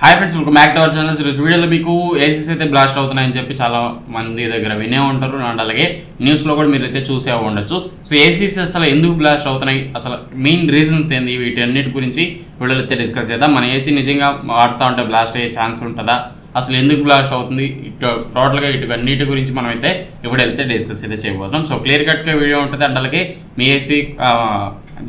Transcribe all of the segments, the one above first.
Hi friends, welcome back to our channel. ఈరోజు వీడియోలో మీకు ఏసీస్ అయితే బ్లాస్ట్ అవుతున్నాయని చెప్పి చాలా మంది దగ్గర వినే ఉంటారు అండ్ అలాగే న్యూస్లో కూడా మీరు అయితే చూసే ఉండొచ్చు. సో ఏసీస్ అసలు ఎందుకు బ్లాస్ట్ అవుతున్నాయి, అసలు మెయిన్ రీజన్స్ ఏంది, వీటి అన్నిటి గురించి వీడియోలో అయితే డిస్కస్ చేద్దాం. మన ఏసీ నిజంగా వాడుతూ ఉంటే బ్లాస్ట్ అయ్యే ఛాన్స్ ఉంటుందా, అసలు ఎందుకు బ్లాస్ట్ అవుతుంది, టోటల్గా ఇటు అన్నిటి గురించి మనం అయితే ఇప్పుడు వెళ్తే డిస్కస్ అయితే చేయబోతాం. సో క్లియర్ కట్గా వీడియో ఉంటుంది అండ్ అలాగే మీ ఏసీ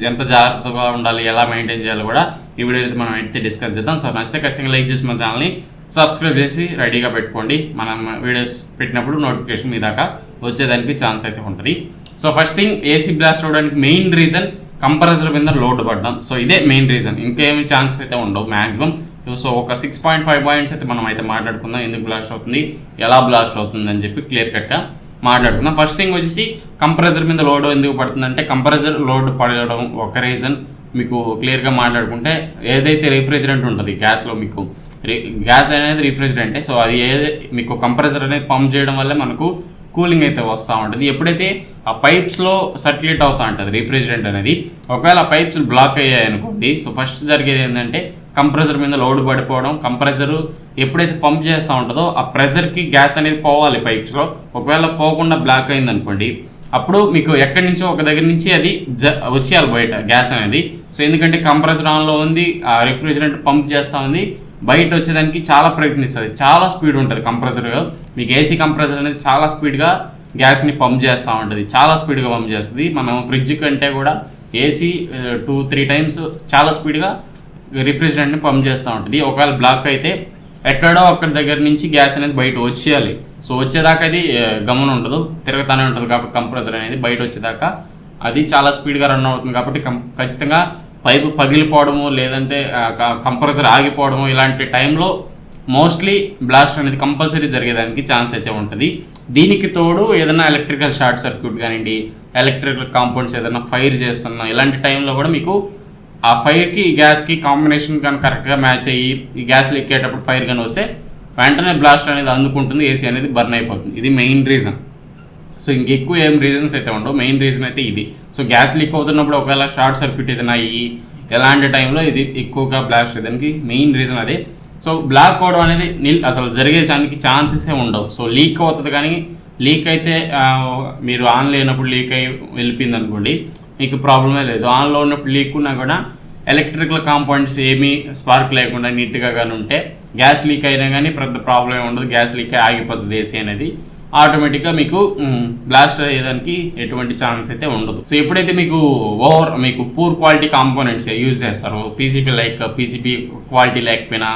ఎంత జాగ్రత్తగా ఉండాలి, ఎలా మెయింటైన్ చేయాలి కూడా ఈ వీడియో అయితే మనం అయితే డిస్కస్ చేద్దాం. సో నచ్చితే ఖచ్చితంగా లైక్ చేసి మన ఛానల్ని సబ్స్క్రైబ్ చేసి రెడీగా పెట్టుకోండి. మనం వీడియోస్ పెట్టినప్పుడు నోటిఫికేషన్ మీ దాకా వచ్చేదానికి ఛాన్స్ అయితే ఉంటుంది. So first thing, AC blast అవడానికి మెయిన్ రీజన్ కంప్రెసర్ మీద లోడ్ పడడం. సో ఇదే మెయిన్ రీజన్, ఇంకేమి ఛాన్స్ అయితే ఉండవు మ్యాక్సిమం. సో ఒక 6.5 పాయింట్స్ అయితే మనం అయితే మాట్లాడుకుందాం, ఎందుకు బ్లాస్ట్ అవుతుంది, ఎలా బ్లాస్ట్ అవుతుంది అని చెప్పి క్లియర్ కట్గా మాట్లాడుకుందాం. ఫస్ట్ థింగ్ వచ్చేసి కంప్రెసర్ మీద లోడ్ ఎందుకు పడుతుందంటే, కంప్రెసర్ లోడ్ పడడం ఒక రీజన్. మీకు క్లియర్గా మాట్లాడుకుంటే, ఏదైతే రిఫ్రిజిరెంట్ ఉంటుంది గ్యాస్లో, మీకు గ్యాస్ అనేది రిఫ్రిజిరెంటే. సో అది మీకు కంప్రెసర్ అనేది పంప్ చేయడం వల్ల మనకు కూలింగ్ అయితే వస్తూ ఉంటుంది. ఎప్పుడైతే ఆ పైప్స్లో సర్క్యులేట్ అవుతూ ఉంటుంది రిఫ్రిజిరెంట్ అనేది, ఒకవేళ ఆ పైప్స్ బ్లాక్ అయ్యాయి అనుకోండి, సో ఫస్ట్ జరిగేది ఏంటంటే కంప్రెసర్ మీద లోడ్ పడిపోవడం. కంప్రెసర్ ఎప్పుడైతే పంప్ చేస్తూ ఉంటుందో ఆ ప్రెషర్కి గ్యాస్ అనేది పోవాలి పైప్స్లో. ఒకవేళ పోకుండా బ్లాక్ అయింది అనుకోండి, అప్పుడు మీకు ఎక్కడి నుంచో ఒక దగ్గర నుంచి అది వచ్చేయాలి బయట గ్యాస్ అనేది. సో ఎందుకంటే కంప్రెసర్ ఆన్లో ఉంది, ఆ రిఫ్రిజిరెంట్ పంప్ చేస్తూ ఉంది, బయట వచ్చేదానికి చాలా ప్రయత్నిస్తుంది, చాలా స్పీడ్ ఉంటుంది కంప్రెసర్. మీకు ఏసీ కంప్రెసర్ అనేది చాలా స్పీడ్గా గ్యాస్ని పంప్ చేస్తూ ఉంటుంది, చాలా స్పీడ్గా పంప్ చేస్తుంది. మనం ఫ్రిడ్జ్ కంటే కూడా ఏసీ 2-3 టైమ్స్ చాలా స్పీడ్గా రిఫ్రిజిరెంట్ని పంప్ చేస్తూ ఉంటుంది. ఒకవేళ బ్లాక్ అయితే ఎక్కడో ఒక్కడి దగ్గర నుంచి గ్యాస్ అనేది బయట వచ్చేయాలి. సో వచ్చేదాకా అది గమనం ఉండదు, తిరుగుతూనే ఉంటుంది. కాబట్టి కంప్రెసర్ అనేది బయట వచ్చేదాకా అది చాలా స్పీడ్గా రన్ అవుతుంది. కాబట్టి ఖచ్చితంగా పైపు పగిలిపోవడము, లేదంటే కంప్రెసర్ ఆగిపోవడము, ఇలాంటి టైంలో మోస్ట్లీ బ్లాస్ట్ అనేది కంపల్సరీ జరిగేదానికి ఛాన్స్ అయితే ఉంటుంది. దీనికి తోడు ఏదైనా ఎలక్ట్రికల్ షార్ట్ సర్క్యూట్ కానివ్వండి, ఎలక్ట్రికల్ కాంపౌండ్స్ ఏదైనా ఫైర్ చేస్తున్నా, ఇలాంటి టైంలో కూడా మీకు ఆ ఫైర్కి గ్యాస్కి కాంబినేషన్ కానీ కరెక్ట్గా మ్యాచ్ అయ్యి ఈ గ్యాస్ లీక్ అయ్యేటప్పుడు ఫైర్ కానీ వస్తే వెంటనే బ్లాస్ట్ అనేది అందుకుంటుంది, ఏసీ అనేది బర్న్ అయిపోతుంది. ఇది మెయిన్ రీజన్. సో ఇంకెక్కువ ఏం రీజన్స్ అయితే ఉండవు, మెయిన్ రీజన్ అయితే ఇది. సో గ్యాస్ లీక్ అవుతున్నప్పుడు ఒకవేళ షార్ట్ సర్క్యూట్ ఏదైనా అయ్యి ఎలాంటి టైంలో ఇది ఎక్కువగా బ్లాస్ట్ అయ్యేదానికి మెయిన్ రీజన్ అదే. సో బ్లాక్ అవడం అనేది అసలు జరిగేదానికి ఛాన్సెసే ఉండవు. సో లీక్ అవుతుంది, కానీ లీక్ అయితే మీరు ఆన్ లేనప్పుడు లీక్ అయ్యి వెళ్ళిపోయింది అనుకోండి, మీకు ప్రాబ్లమే లేదు. ఆన్లో ఉన్నప్పుడు లీక్ ఉన్నా కూడా ఎలక్ట్రికల్ కాంపౌండ్స్ ఏమీ స్పార్క్ లేకుండా నీట్గా కానీ ఉంటే గ్యాస్ లీక్ అయినా కానీ పెద్ద ప్రాబ్లం ఉండదు, గ్యాస్ లీక్ ఆగిపోతుంది ఏసీ అనేది. ఆటోమేటిక్గా మీకు బ్లాస్ట్ అయ్యేదానికి ఎటువంటి ఛాన్స్ అయితే ఉండదు. సో ఎప్పుడైతే మీకు పూర్ క్వాలిటీ కాంపోనెంట్స్ యూజ్ చేస్తారు, పీసీబీ క్వాలిటీ లేకపోయినా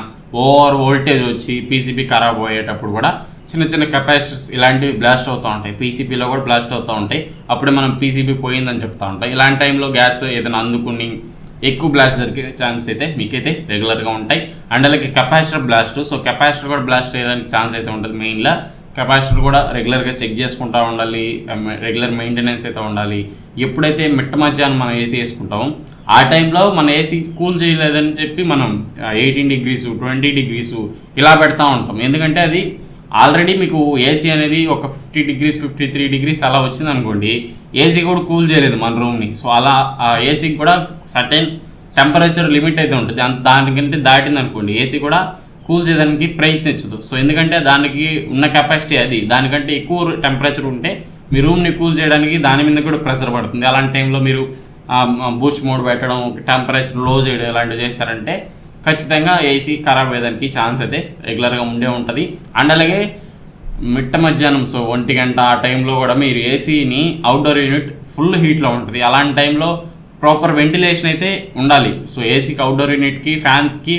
ఓవర్ వోల్టేజ్ వచ్చి పీసీబీ ఖరాబ్ అయ్యేటప్పుడు కూడా చిన్న చిన్న కెపాసిటర్స్ ఇలాంటివి బ్లాస్ట్ అవుతూ ఉంటాయి, పీసీబీలో కూడా బ్లాస్ట్ అవుతూ ఉంటాయి. అప్పుడే మనం పీసీబీ పోయిందని చెప్తూ ఉంటాం. ఇలాంటి టైంలో గ్యాస్ ఏదైనా అందుకుని ఎక్కువ బ్లాస్ట్ జరిగే ఛాన్స్ అయితే మీకైతే రెగ్యులర్గా ఉంటాయి. అండ్ అలాగే కెపాసిటర్ బ్లాస్ట్. సో కెపాసిటర్ కూడా బ్లాస్ట్ అయ్యేదానికి ఛాన్స్ అయితే ఉంటుంది. మెయిన్గా కెపాసిటర్ కూడా రెగ్యులర్గా చెక్ చేసుకుంటూ ఉండాలి, రెగ్యులర్ మెయింటెనెన్స్ అయితే ఉండాలి. ఎప్పుడైతే మిట్ట మధ్యాహ్నం మనం ఏసీ వేసుకుంటామో ఆ టైంలో మన ఏసీ కూల్ చేయలేదని చెప్పి మనం 18 degrees 20 degrees ఇలా పెడతా ఉంటాం. ఎందుకంటే అది ఆల్రెడీ మీకు ఏసీ అనేది ఒక 50 degrees 53 degrees అలా వచ్చింది అనుకోండి, ఏసీ కూడా కూల్ చేయలేదు మన రూమ్ని. సో అలా ఆ ఏసీకి కూడా సర్టెన్ టెంపరేచర్ లిమిట్ అయితే ఉంటుంది, దానికంటే దాటింది అనుకోండి ఏసీ కూడా కూల్ చేయడానికి ప్రయత్నించదు. సో ఎందుకంటే దానికి ఉన్న కెపాసిటీ అది, దానికంటే ఎక్కువ టెంపరేచర్ ఉంటే మీ రూమ్ని కూల్ చేయడానికి దాని మీద కూడా ప్రెషర్ పడుతుంది. అలాంటి టైంలో మీరు బూస్ట్ మోడ్ పెట్టడం, టెంపరేచర్ లో చేయడం ఇలాంటివి చేస్తారంటే ఖచ్చితంగా ఏసీ ఖరాబ్ అయ్యేదానికి ఛాన్స్ అయితే రెగ్యులర్గా ఉండే ఉంటుంది. అండ్ అలాగే మిట్ట మధ్యాహ్నం, సో 1 గంట ఆ టైంలో కూడా మీరు ఏసీని అవుట్డోర్ యూనిట్ ఫుల్ హీట్లో ఉంటుంది. అలాంటి టైంలో ప్రాపర్ వెంటిలేషన్ అయితే ఉండాలి. సో ఏసీకి అవుట్డోర్ యూనిట్కి ఫ్యాన్కి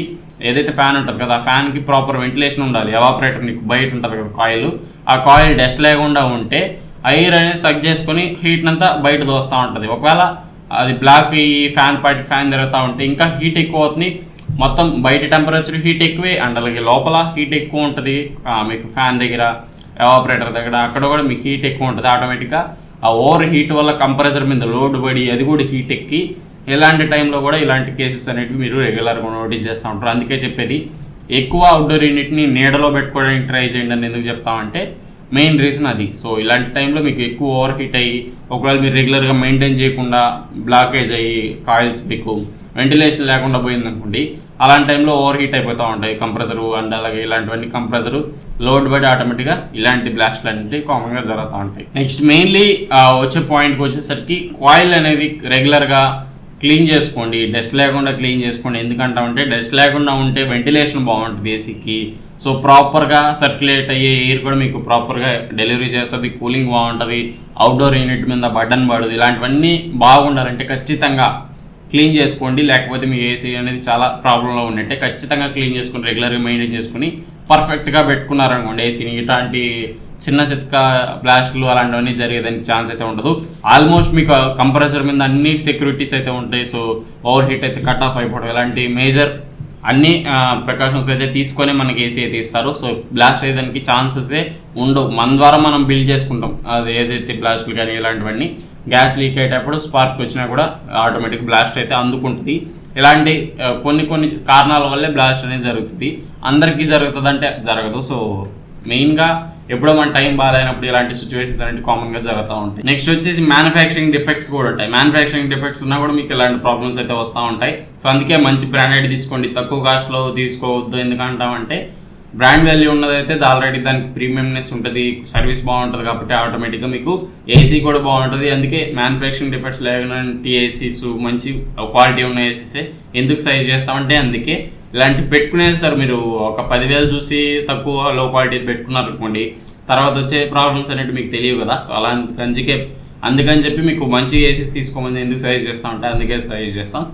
ఏదైతే ఫ్యాన్ ఉంటుంది కదా, ఆ ఫ్యాన్కి ప్రాపర్ వెంటిలేషన్ ఉండాలి. ఎవాపరేటర్ నీకు బయట ఉంటుంది కదా కాయిల్, ఆ కాయిల్ డస్ట్ లేకుండా ఉంటే ఎయిర్ అనేది సక్ చేసుకొని హీట్ అంతా బయట దోస్తూ ఉంటుంది. ఒకవేళ అది బ్లాక్ ఈ ఫ్యాన్ తిరుగుతూ ఉంటే ఇంకా హీట్ ఎక్కువ అవుతుంది, మొత్తం బయట టెంపరేచర్ హీట్ ఎక్కువే, అండ్ అలాగే లోపల హీట్ ఎక్కువ ఉంటుంది. మీకు ఫ్యాన్ దగ్గర, ఎవాపరేటర్ దగ్గర అక్కడ కూడా మీకు హీట్ ఎక్కువ ఉంటుంది. ఆటోమేటిక్గా ఆ ఓవర్ హీట్ వల్ల కంప్రెసర్ మీద లోడ్ పడి అది కూడా హీట్ ఎక్కి ఇలాంటి టైంలో కూడా ఇలాంటి కేసెస్ అనేవి మీరు రెగ్యులర్గా నోటీస్ చేస్తూ ఉంటారు. అందుకే చెప్పేది ఎక్కువ అవుట్డోర్ యూనిట్ని నీడలో పెట్టుకోవడానికి ట్రై చేయండి అని ఎందుకు చెప్తామంటే మెయిన్ రీజన్ అది. సో ఇలాంటి టైంలో మీకు ఎక్కువ ఓవర్ హీట్ అయ్యి ఒకవేళ మీరు రెగ్యులర్గా మెయింటైన్ చేయకుండా బ్లాకేజ్ అయ్యి కాయిల్స్ మీకు వెంటిలేషన్ లేకుండా పోయిందనుకోండి, అలాంటి టైంలో ఓవర్ హీట్ అయిపోతూ ఉంటాయి కంప్రెసరు అండ్ అలాగే ఇలాంటివన్నీ కంప్రెసరు లోడ్ బట్టి ఆటోమేటిక్గా ఇలాంటి బ్లాస్ట్లు అనేవి కామన్గా జరుగుతూ ఉంటాయి. నెక్స్ట్ మెయిన్లీ వచ్చే పాయింట్కి వచ్చేసరికి కాయిల్ అనేది రెగ్యులర్గా క్లీన్ చేసుకోండి, డస్ట్ లేకుండా క్లీన్ చేసుకోండి. ఎందుకంటామంటే డస్ట్ లేకుండా ఉంటే వెంటిలేషన్ బాగుంటుంది ఏసీకి. సో ప్రాపర్గా సర్క్యులేట్ అయ్యే ఎయిర్ కూడా మీకు ప్రాపర్గా డెలివరీ చేస్తుంది, కూలింగ్ బాగుంటుంది, అవుట్డోర్ యూనిట్ మీద బటన్ పడదు. ఇలాంటివన్నీ బాగుండాలంటే ఖచ్చితంగా క్లీన్ చేసుకోండి. లేకపోతే మీ ఏసీ అనేది చాలా ప్రాబ్లంలో ఉన్నట్టే. ఖచ్చితంగా క్లీన్ చేసుకుని రెగ్యులర్గా మెయింటైన్ చేసుకుని పర్ఫెక్ట్గా పెట్టుకున్నారనుకోండి ఏసీని, ఇట్లాంటి చిన్న చిత్క బ్లాస్ట్లు అలాంటివన్నీ జరిగేదానికి ఛాన్స్ అయితే ఉండదు. ఆల్మోస్ట్ మీకు కంప్రెసర్ మీద అన్ని సెక్యూరిటీస్ అయితే ఉంటాయి. సో ఓవర్ హీట్ అయితే కట్ ఆఫ్ అయిపోవడం ఇలాంటి మేజర్ అన్ని ప్రికాషన్స్ అయితే తీసుకొని మనకి ఏసీ అయితే ఇస్తారు. సో బ్లాస్ట్ అయ్యేదానికి ఛాన్సెస్ ఉండవు. మన ద్వారా మనం బిల్డ్ చేసుకుంటాం అది ఏదైతే బ్లాస్ట్లు కానీ ఇలాంటివన్నీ. గ్యాస్ లీక్ అయ్యేటప్పుడు స్పార్క్ వచ్చినా కూడా ఆటోమేటిక్ బ్లాస్ట్ అయితే అందుకుంటుంది. ఇలాంటి కొన్ని కారణాల వల్లే బ్లాస్ట్ అనేది జరుగుతుంది. అందరికీ జరుగుతుంది అంటే జరగదు. సో మెయిన్గా ఎప్పుడో మన టైం బాగాలేనప్పుడు ఇలాంటి సిచ్యువేషన్స్ అనేవి కామన్గా జరుగుతూ ఉంటాయి. నెక్స్ట్ వచ్చేసి మ్యానుఫ్యాక్చరింగ్ డిఫెక్ట్స్ కూడా ఉంటాయి. మ్యానుఫ్యాక్చరింగ్ డిఫెక్ట్స్ ఉన్నా కూడా మీకు ఇలాంటి ప్రాబ్లమ్స్ అయితే వస్తూ ఉంటాయి. సో అందుకే మంచి బ్రాండెడ్ తీసుకోండి, తక్కువ కాస్ట్లో తీసుకోవద్దు. ఎందుకంటామంటే బ్రాండ్ వాల్యూ ఉన్నదైతే ఆల్రెడీ దానికి ప్రీమియంనెస్ ఉంటుంది, సర్వీస్ బాగుంటుంది కాబట్టి ఆటోమేటిక్గా మీకు ఏసీ కూడా బాగుంటుంది. అందుకే మ్యానుఫ్యాక్చరింగ్ డిఫెక్ట్స్ లేకుండా ఏసీస్ మంచి క్వాలిటీ ఉన్న ఏసీసే ఎందుకు సజెస్ట్ చేస్తామంటే అందుకే ఇలాంటి పెట్టుకునేస్తారు. మీరు ఒక 10,000 చూసి తక్కువ లో క్వాలిటీ పెట్టుకున్నారు అనుకోండి, తర్వాత వచ్చే ప్రాబ్లమ్స్ అనేవి మీకు తెలియవు కదా. సో అలా అందుకని చెప్పి మీకు మంచి ఏసీస్ తీసుకోమని ఎందుకు సజెస్ట్ చేస్తామంటే అందుకే సజెస్ట్ చేస్తాం.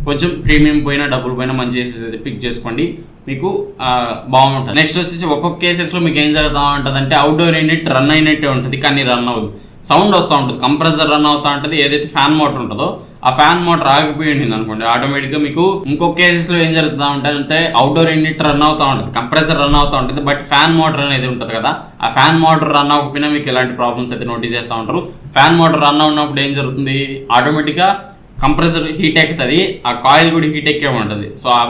కొంచెం ప్రీమియం పోయినా డబ్బులు పోయినా మంచి ఏసీస్ అయితే పిక్ చేసుకోండి, మీకు బాగుంటుంది. నెక్స్ట్ వచ్చేసి ఒక్కొక్క కేసెస్లో మీకు ఏం జరుగుతూ ఉంటుంది అంటే అవుట్డోర్ యూనిట్ రన్ అయినట్టే ఉంటుంది కానీ రన్ అవ్వదు, సౌండ్ వస్తూ ఉంటుంది. కంప్రెసర్ రన్ అవుతూ ఉంటుంది, ఏదైతే ఫ్యాన్ మోటార్ ఉంటుందో ఆ ఫ్యాన్ మోటార్ ఆగిపోయింది అనుకోండి, ఆటోమేటిక్గా మీకు ఇంకొక కేసెస్లో ఏం జరుగుతూ ఉంటుంది అవుట్డోర్ యూనిట్ రన్ అవుతూ ఉంటుంది, కంప్రెసర్ రన్ అవుతూ ఉంటుంది, బట్ ఫ్యాన్ మోటార్ అనేది ఉంటుంది కదా, ఆ ఫ్యాన్ మోటార్ రన్ అవ్వకపోయినా మీకు ఇలాంటి ప్రాబ్లమ్స్ అయితే నోటీస్ చేస్తూ ఉంటారు. ఫ్యాన్ మోటార్ రన్ అవునప్పుడు ఏం జరుగుతుంది, ఆటోమేటిక్గా కంప్రెసర్ హీట్ ఎక్కుతుంది, ఆ కాయిల్ కూడా హీట్ ఎక్కే ఉంటుంది. సో ఆ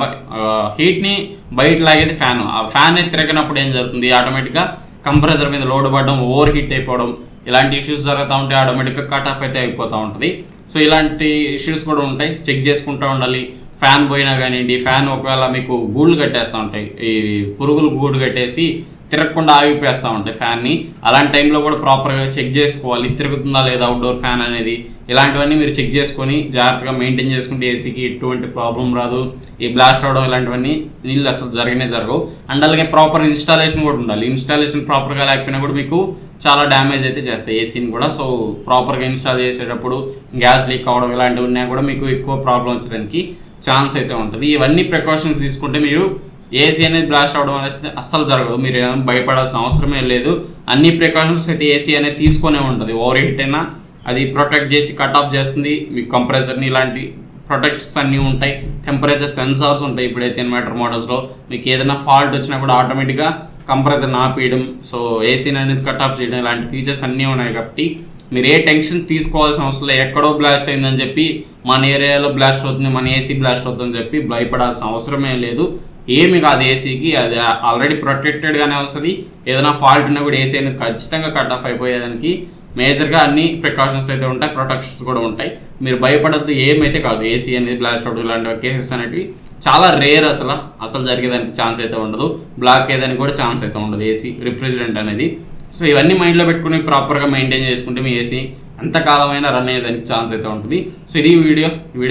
హీట్ని బయట లాగేది ఫ్యాన్. ఆ ఫ్యాన్ తిరగనప్పుడు ఏం జరుగుతుంది, ఆటోమేటిక్గా కంప్రెసర్ మీద లోడ్ పడడం, ఓవర్ హీట్ అయిపోవడం, ఇలాంటి ఇష్యూస్ జరుగుతూ ఉంటాయి. ఆటోమేటిక్గా కట్ ఆఫ్ అయితే అయిపోతూ ఉంటుంది. సో ఇలాంటి ఇష్యూస్ కూడా ఉంటాయి, చెక్ చేసుకుంటూ ఉండాలి. ఫ్యాన్ పోయినా కానివ్వండి, ఫ్యాన్ ఒకవేళ మీకు గూళ్ళు కట్టేస్తూ ఉంటాయి, ఈ పురుగులు గూడు కట్టేసి తిరగకుండా ఆగిపోయేస్తూ ఉంటాయి ఫ్యాన్ని. అలాంటి టైంలో కూడా ప్రాపర్గా చెక్ చేసుకోవాలి, తిరుగుతుందా లేదా అవుట్డోర్ ఫ్యాన్ అనేది. ఇలాంటివన్నీ మీరు చెక్ చేసుకొని జాగ్రత్తగా మెయింటైన్ చేసుకుంటే ఏసీకి ఎటువంటి ప్రాబ్లం రాదు. ఈ బ్లాస్ట్ అవడం ఇలాంటివన్నీ నీళ్ళు అసలు జరగవు. అండ్ అలాగే ప్రాపర్ ఇన్స్టాలేషన్ కూడా ఉండాలి. ఇన్స్టాలేషన్ ప్రాపర్గా లేకపోయినా కూడా మీకు చాలా డ్యామేజ్ అయితే చేస్తాయి ఏసీని కూడా. సో ప్రాపర్గా ఇన్స్టాల్ చేసేటప్పుడు గ్యాస్ లీక్ అవ్వడం ఇలాంటివి ఉన్నా కూడా మీకు ఎక్కువ ప్రాబ్లం వచ్చడానికి ఛాన్స్ అయితే ఉంటుంది. ఇవన్నీ ప్రికాషన్స్ తీసుకుంటే మీరు ఏసీ అనేది బ్లాస్ట్ అవ్వడం అనేది అస్సలు జరగదు. మీరు ఏమైనా భయపడాల్సిన అవసరమే లేదు. అన్ని ప్రికాషన్స్ అయితే ఏసీ అనేది తీసుకునే ఉంటుంది. ఓవర్ హీట్ అయినా అది ప్రొటెక్ట్ చేసి కట్ ఆఫ్ చేస్తుంది. మీకు కంప్రెసర్ని ఇలాంటి ప్రొటెక్షన్స్ అన్నీ ఉంటాయి. టెంపరేచర్ సెన్సార్స్ ఉంటాయి. ఇప్పుడైతే ఇన్వర్టర్ మోడల్స్లో మీకు ఏదైనా ఫాల్ట్ వచ్చినా కూడా ఆటోమేటిక్గా కంప్రెసర్ని ఆపేయడం, సో ఏసీని అనేది కట్ ఆఫ్ చేయడం, ఇలాంటి ఫీచర్స్ అన్నీ ఉన్నాయి. కాబట్టి మీరు ఏ టెన్షన్ తీసుకోవాల్సిన అవసరం లేదు. ఎక్కడో బ్లాస్ట్ అయిందని చెప్పి మన ఏరియాలో బ్లాస్ట్ అవుతుంది, మన ఏసీ బ్లాస్ట్ అవుతుందని చెప్పి భయపడాల్సిన అవసరమే లేదు. ఏమి కాదు, ఏసీకి అది ఆల్రెడీ ప్రొటెక్టెడ్గానే వస్తుంది. ఏదైనా ఫాల్ట్ ఉన్నా కూడా ఏసీ అనేది ఖచ్చితంగా కట్ ఆఫ్ అయిపోయేదానికి మేజర్గా అన్ని ప్రికాషన్స్ అయితే ఉంటాయి, ప్రొటెక్షన్స్ కూడా ఉంటాయి. మీరు భయపడద్దు, ఏమైతే కాదు. ఏసీ అనేది బ్లాస్ట్ అవుట్ ఇలాంటి కేసెస్ అనేవి చాలా రేర్, అసలు జరిగేదానికి ఛాన్స్ అయితే ఉండదు. బ్లాక్ అయ్యేదానికి కూడా ఛాన్స్ అయితే ఉండదు ఏసీ రిఫ్రిజిరెంట్ అనేది. సో ఇవన్నీ మైండ్లో పెట్టుకుని ప్రాపర్గా మెయింటైన్ చేసుకుంటే మీ ఏసీ ఎంతకాలమైనా రన్ అయ్యేదానికి ఛాన్స్ అయితే ఉంటుంది. సో ఇది వీడియో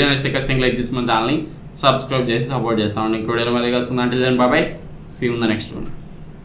నచ్చితే ఖచ్చితంగా లైక్ చేసి మన ఛానల్ని సబ్స్క్రైబ్ చేసి సపోర్ట్ చేస్తామండి. ఇంకో వీడియోలో మళ్ళీ కలుసుకుందాం. అంటే బాబాయ్, see you in the next one.